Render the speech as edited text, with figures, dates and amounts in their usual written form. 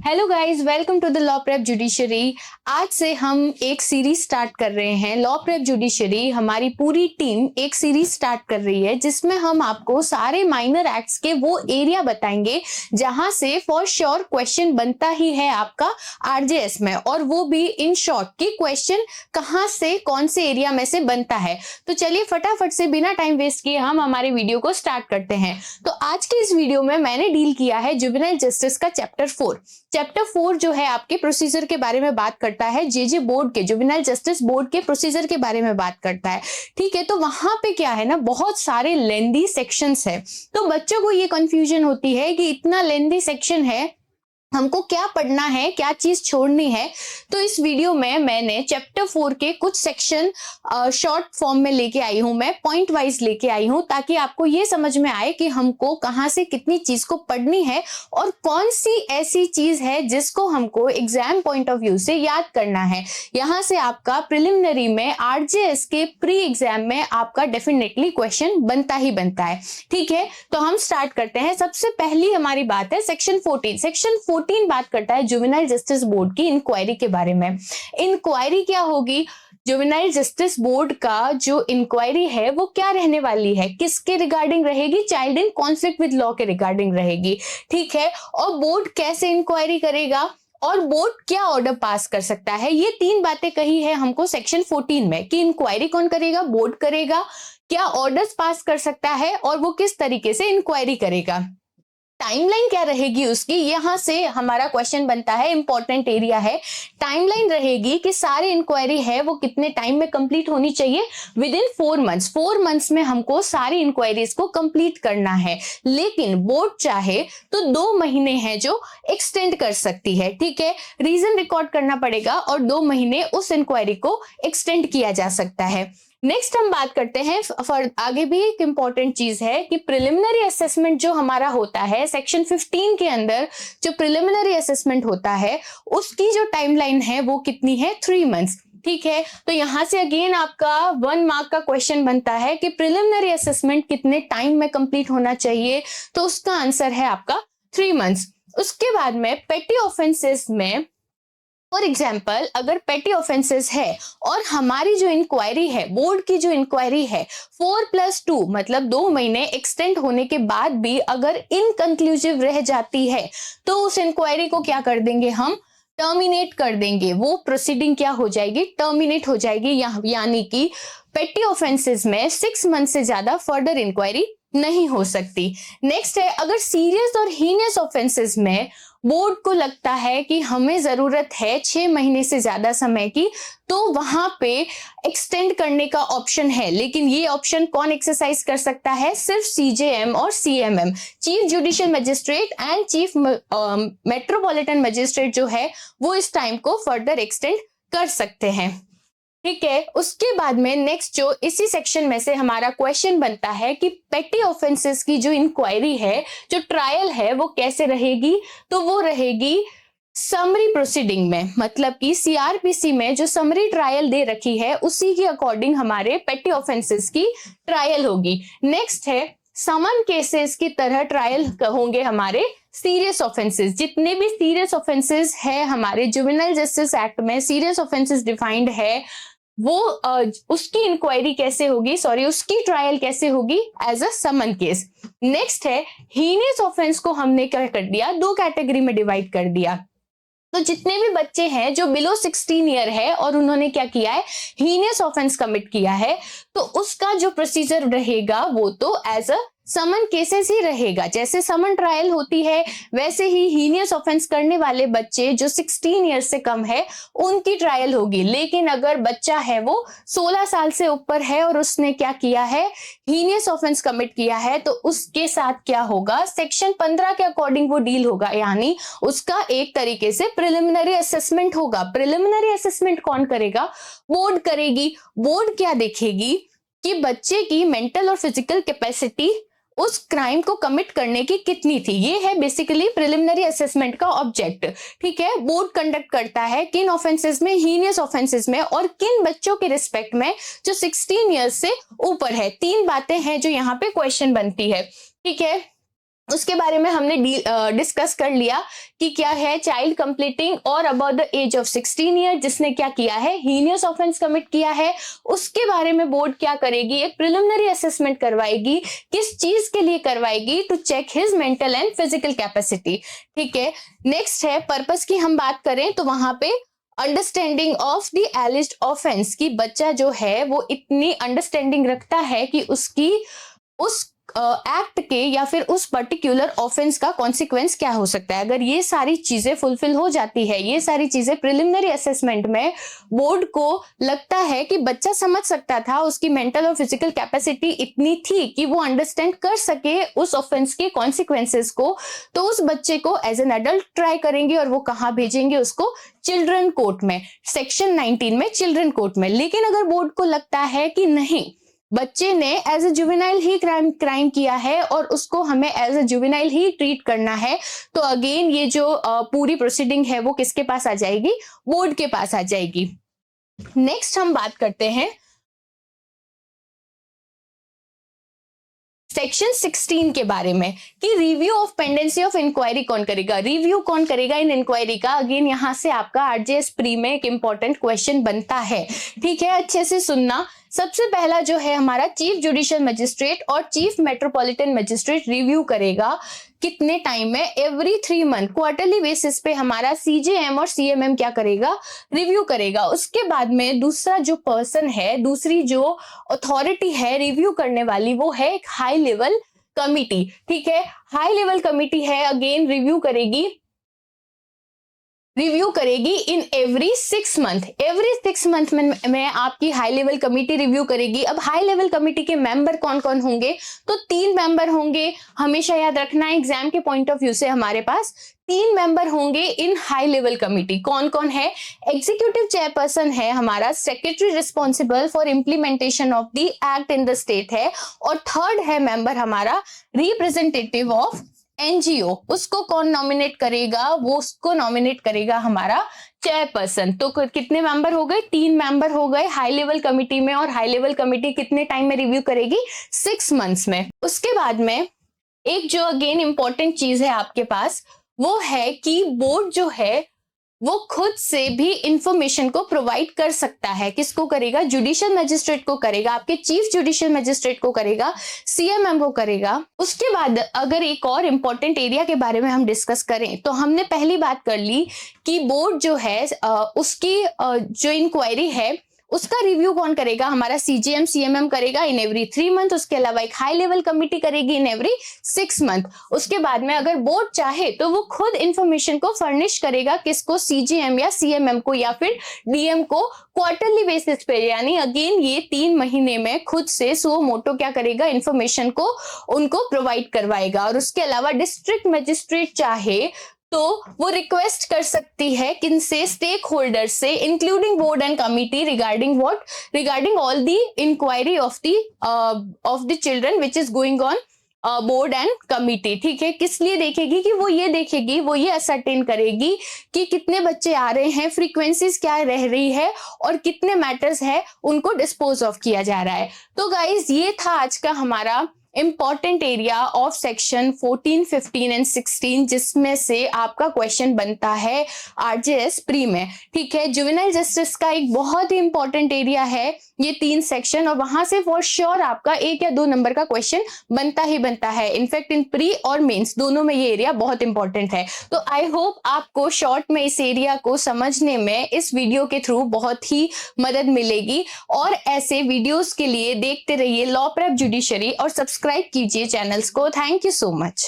Hello guys, welcome to the law prep judiciary. आज से हम एक सीरीज स्टार्ट कर रहे हैं। लॉ प्रेप जुडिशरी हमारी पूरी टीम एक सीरीज स्टार्ट कर रही है जिसमें हम आपको सारे माइनर एक्ट्स के वो एरिया बताएंगे जहां से फॉर श्योर क्वेश्चन बनता ही है आपका आरजेएस में, और वो भी इन शॉर्ट कि क्वेश्चन कहां से कौन से एरिया में से बनता है। तो चलिए फटाफट से बिना टाइम वेस्ट किए हम हमारे वीडियो को स्टार्ट करते हैं। तो आज के इस वीडियो में मैंने डील किया है जुवेनाइल जस्टिस का चैप्टर 4 जो है आपके प्रोसीजर के बारे में बात करता है। जेजे बोर्ड के जुवेनाइल जस्टिस बोर्ड के प्रोसीजर के बारे में बात करता है। ठीक है, तो वहां पे क्या है ना, बहुत सारे लेंदी सेक्शंस है। तो बच्चों को ये कंफ्यूजन होती है कि इतना लेंदी सेक्शन है, हमको क्या पढ़ना है, क्या चीज छोड़नी है। तो इस वीडियो में मैंने चैप्टर 4 के कुछ सेक्शन शॉर्ट फॉर्म में लेके आई हूं, मैं पॉइंट वाइज लेके आई हूं, ताकि आपको ये समझ में आए कि हमको कहां से कितनी चीज को पढ़नी है और कौन सी ऐसी चीज है जिसको हमको एग्जाम पॉइंट ऑफ व्यू से याद करना है। यहां से आपका प्रिलिमिनरी में आरजेएस के प्री एग्जाम में आपका डेफिनेटली क्वेश्चन बनता ही बनता है। ठीक है, तो हम स्टार्ट करते हैं। सबसे पहली हमारी बात है सेक्शन 14। सेक्शन 14 बात करता है जुवेनाइल जस्टिस बोर्ड की इंक्वायरी के बारे में। इंक्वायरी क्या होगी? जुवेनाइल जस्टिस बोर्ड का जो इंक्वायरी है वो क्या रहने वाली है, किसके रिगार्डिंग रहेगी? Child in conflict with law के रिगार्डिंग रहेगी। ठीक है, और बोर्ड कैसे इंक्वायरी करेगा और बोर्ड क्या ऑर्डर पास कर सकता है, ये तीन बातें कही है हमको सेक्शन 14 में कि इंक्वायरी कौन करेगा, बोर्ड करेगा, क्या ऑर्डर्स पास कर सकता है और वो किस तरीके से इंक्वायरी करेगा, टाइमलाइन क्या रहेगी उसकी। यहां से हमारा क्वेश्चन बनता है, इंपॉर्टेंट एरिया है। टाइमलाइन रहेगी कि सारी इंक्वायरी है वो कितने टाइम में कंप्लीट होनी चाहिए, विद इन 4 मंथ्स। 4 मंथ्स में हमको सारी इंक्वायरीज को कंप्लीट करना है, लेकिन बोर्ड चाहे तो 2 महीने हैं जो एक्सटेंड कर सकती है। ठीक है, रीजन रिकॉर्ड करना पड़ेगा और 2 महीने उस इंक्वायरी को एक्सटेंड किया जा सकता है। नेक्स्ट हम बात करते हैं, आगे भी एक इंपॉर्टेंट चीज है कि प्रिलिमिनरी असेसमेंट जो हमारा होता है सेक्शन 15 के अंदर, जो प्रिलिमिनरी असेसमेंट होता है उसकी जो टाइमलाइन है वो कितनी है, 3 मंथ्स। ठीक है, तो यहां से अगेन आपका 1 मार्क का क्वेश्चन बनता है कि प्रिलिमिनरी असेसमेंट कितने टाइम में कंप्लीट होना चाहिए, तो उसका आंसर है आपका 3 मंथ्स। उसके बाद में पेटी ऑफेंसेस में, फॉर एग्जाम्पल अगर पेटी ऑफेंसेस है और हमारी जो इंक्वायरी है, बोर्ड की जो इंक्वायरी है 4+2 मतलब 2 महीने एक्सटेंड होने के बाद भी अगर इनकंक्लूसिव रह जाती है, तो उस इंक्वायरी को क्या कर देंगे, हम टर्मिनेट कर देंगे। वो प्रोसीडिंग क्या हो जाएगी, टर्मिनेट हो जाएगी। यानी कि पेटी ऑफेंसेस में 6 मंथ से ज्यादा फर्दर इंक्वायरी नहीं हो सकती। नेक्स्ट है, अगर सीरियस और हीनियस ऑफेंसेस में बोर्ड को लगता है कि हमें जरूरत है 6 महीने से ज्यादा समय की, तो वहां पे एक्सटेंड करने का ऑप्शन है। लेकिन ये ऑप्शन कौन एक्सरसाइज कर सकता है, सिर्फ सीजेएम और CMM, chief judicial magistrate and chief metropolitan magistrate जो है वो इस टाइम को फर्दर एक्सटेंड कर सकते हैं। ठीक है, उसके बाद में नेक्स्ट जो इसी सेक्शन में से हमारा क्वेश्चन बनता है कि पेटी ऑफेंसेस की जो इंक्वायरी है, जो ट्रायल है वो कैसे रहेगी, तो वो रहेगी समरी प्रोसीडिंग में। मतलब कि सीआरपीसी में जो समरी ट्रायल दे रखी है उसी के अकॉर्डिंग हमारे पेटी ऑफेंसेस की ट्रायल होगी। नेक्स्ट है, समन केसेस की तरह ट्रायल होंगे हमारे सीरियस ऑफेंसेस। जितने भी सीरियस ऑफेंसेस है हमारे जुवेनाइल जस्टिस एक्ट में, सीरियस ऑफेंसेस डिफाइंड है, वो उसकी इंक्वायरी कैसे होगी, उसकी ट्रायल कैसे होगी, as a summon case. Next है, हीनियस ऑफेंस को हमने क्या कर दिया, 2 कैटेगरी में डिवाइड कर दिया। तो जितने भी बच्चे हैं जो बिलो 16 ईयर है और उन्होंने क्या किया है, हीनियस ऑफेंस कमिट किया है, तो उसका जो प्रोसीजर रहेगा वो तो एज अ समन केसेस ही रहेगा। जैसे समन ट्रायल होती है वैसे ही हीनियस ऑफेंस करने वाले बच्चे जो 16 ईयर से कम है उनकी ट्रायल होगी। लेकिन अगर बच्चा है वो 16 साल से ऊपर है और उसने क्या किया है, हीनियस ऑफेंस कमिट किया है, तो उसके साथ क्या होगा, सेक्शन 15 के अकॉर्डिंग वो डील होगा। यानी उसका एक तरीके से प्रिलिमिनरी असेसमेंट होगा। प्रिलिमिनरी असेसमेंट कौन करेगा, बोर्ड करेगी। बोर्ड क्या देखेगी कि बच्चे की मेंटल और फिजिकल कैपेसिटी उस क्राइम को कमिट करने की कितनी थी। ये है बेसिकली प्रिलिमिनरी असेसमेंट का ऑब्जेक्ट। ठीक है, बोर्ड कंडक्ट करता है किन ऑफेंसेस में, हीनियस ऑफेंसेस में, और किन बच्चों के रिस्पेक्ट में जो 16 इयर्स से ऊपर है। 3 बातें हैं जो यहाँ पे क्वेश्चन बनती है। ठीक है, उसके बारे में हमने डिस्कस कर लिया कि क्या है चाइल्ड कंप्लीटिंग और about the age of 16 year, जिसने क्या किया है, हीनियस ऑफेंस कमिट किया है। उसके बारे में बोर्ड क्या करेगी, एक प्रिलिमिनरी असेसमेंट करवाएगी। किस चीज के लिए करवाएगी, to check his mental and physical capacity. ठीक है, नेक्स्ट है पर्पस की हम बात करें तो वहां पे अंडरस्टैंडिंग ऑफ द एलिज्ड ऑफेंस, की बच्चा जो है वो इतनी अंडरस्टैंडिंग रखता है कि उसकी उस एक्ट के या फिर उस पर्टिकुलर ऑफेंस का कॉन्सिक्वेंस क्या हो सकता है। अगर ये सारी चीजें फुलफिल हो जाती है, ये सारी चीजें प्रिलिमिनरी असेसमेंट में बोर्ड को लगता है कि बच्चा समझ सकता था, उसकी मेंटल और फिजिकल कैपेसिटी इतनी थी कि वो अंडरस्टैंड कर सके उस ऑफेंस के कॉन्सिक्वेंसेस को, तो उस बच्चे को एज एन एडल्ट ट्राई करेंगे और वो कहाँ भेजेंगे, उसको चिल्ड्रन कोर्ट में, सेक्शन 19 में चिल्ड्रन कोर्ट में। लेकिन अगर बोर्ड को लगता है कि नहीं, बच्चे ने एज ए जुवेनाइल ही क्राइम किया है और उसको हमें एज ए जुवेनाइल ही ट्रीट करना है, तो अगेन ये जो पूरी प्रोसीडिंग है वो किसके पास आ जाएगी, बोर्ड के पास आ जाएगी। नेक्स्ट हम बात करते हैं सेक्शन 16 के बारे में कि review of pendency of inquiry कौन करेगा, रिव्यू कौन करेगा इन इंक्वायरी का। अगेन यहां से आपका आरजेएस प्री में एक इंपॉर्टेंट क्वेश्चन बनता है। ठीक है, अच्छे से सुनना। सबसे पहला जो है हमारा चीफ जुडिशियल मजिस्ट्रेट और चीफ मेट्रोपॉलिटन मजिस्ट्रेट रिव्यू करेगा। कितने टाइम में, एवरी 3 मंथ, क्वार्टरली बेसिस पे हमारा सीजेएम और सीएमएम क्या करेगा, रिव्यू करेगा। उसके बाद में दूसरा जो पर्सन है, दूसरी जो अथॉरिटी है रिव्यू करने वाली, वो है एक हाई लेवल कमिटी। ठीक है, हाई लेवल कमिटी है, अगेन रिव्यू करेगी in every 6 month. Every 6 month में आपकी हाई लेवल कमिटी रिव्यू करेगी। अब हाई लेवल कमिटी के मेंबर कौन कौन होंगे, तो 3 मेंबर होंगे। हमेशा याद रखना है एग्जाम के पॉइंट ऑफ व्यू से हमारे पास 3 मेंबर होंगे इन हाई लेवल कमिटी। कौन कौन है, एग्जीक्यूटिव चेयरपर्सन है हमारा, secretary responsible for implementation of the act in the state है, और थर्ड है मेंबर हमारा रिप्रेजेंटेटिव ऑफ एनजीओ। उसको कौन नॉमिनेट करेगा, वो उसको नॉमिनेट करेगा हमारा चेयरपर्सन। तो कितने मेंबर हो गए, 3 मेंबर हो गए हाई लेवल कमिटी में, और हाई लेवल कमिटी कितने टाइम में रिव्यू करेगी, 6 मंथ्स में। उसके बाद में एक जो अगेन इंपॉर्टेंट चीज है आपके पास, वो है कि बोर्ड जो है वो खुद से भी इंफॉर्मेशन को प्रोवाइड कर सकता है। किसको करेगा, जुडिशियल मजिस्ट्रेट को करेगा, आपके चीफ जुडिशियल मजिस्ट्रेट को करेगा, सीएमएम को करेगा। उसके बाद अगर एक और इंपॉर्टेंट एरिया के बारे में हम डिस्कस करें, तो हमने पहली बात कर ली कि बोर्ड जो है उसकी जो इंक्वायरी है उसका रिव्यू कौन करेगा, हमारा सीजीएम सीएमएम करेगा इन एवरी 3 मंथ। उसके अलावा एक हाई लेवल कमिटी करेगी इन एवरी 6 मंथ। उसके बाद में अगर बोर्ड चाहे तो वो खुद इंफॉर्मेशन को फर्निश करेगा, किसको, सीजीएम या सीएमएम को या फिर डीएम को, क्वार्टरली बेसिस पे। यानी अगेन ये 3 महीने में खुद से सो मोटो क्या करेगा, इंफॉर्मेशन को उनको प्रोवाइड करवाएगा। और उसके अलावा डिस्ट्रिक्ट मजिस्ट्रेट चाहे तो वो रिक्वेस्ट कर सकती है किनसे, स्टेक होल्डर से, including board and committee, regarding what, regarding all the inquiry of the children which is going on board and committee. ठीक है, किस लिए देखेगी, कि वो ये देखेगी, वो ये असरटेन करेगी कि कितने बच्चे आ रहे हैं, फ्रीक्वेंसीज क्या रह रही है, और कितने मैटर्स है उनको डिस्पोज ऑफ किया जा रहा है। तो गाइज ये था आज का हमारा important area of section 14, 15 and 16, जिसमें से आपका क्वेश्चन बनता है आरजेएस प्री में। ठीक है, जुवेनाइल जस्टिस का एक बहुत ही इंपॉर्टेंट एरिया है ये 3 सेक्शन, और वहां से फॉर श्योर आपका 1 या 2 नंबर का क्वेश्चन बनता ही बनता है। इनफैक्ट इन प्री और मेंस दोनों में ये एरिया बहुत इंपॉर्टेंट है। तो आई होप आपको शॉर्ट में इस एरिया को समझने में इस वीडियो के थ्रू बहुत ही मदद मिलेगी। और ऐसे वीडियोस के लिए देखते रहिए लॉ प्रेप जुडिशरी और सब्सक्राइब कीजिए चैनल्स को। Thank you so much.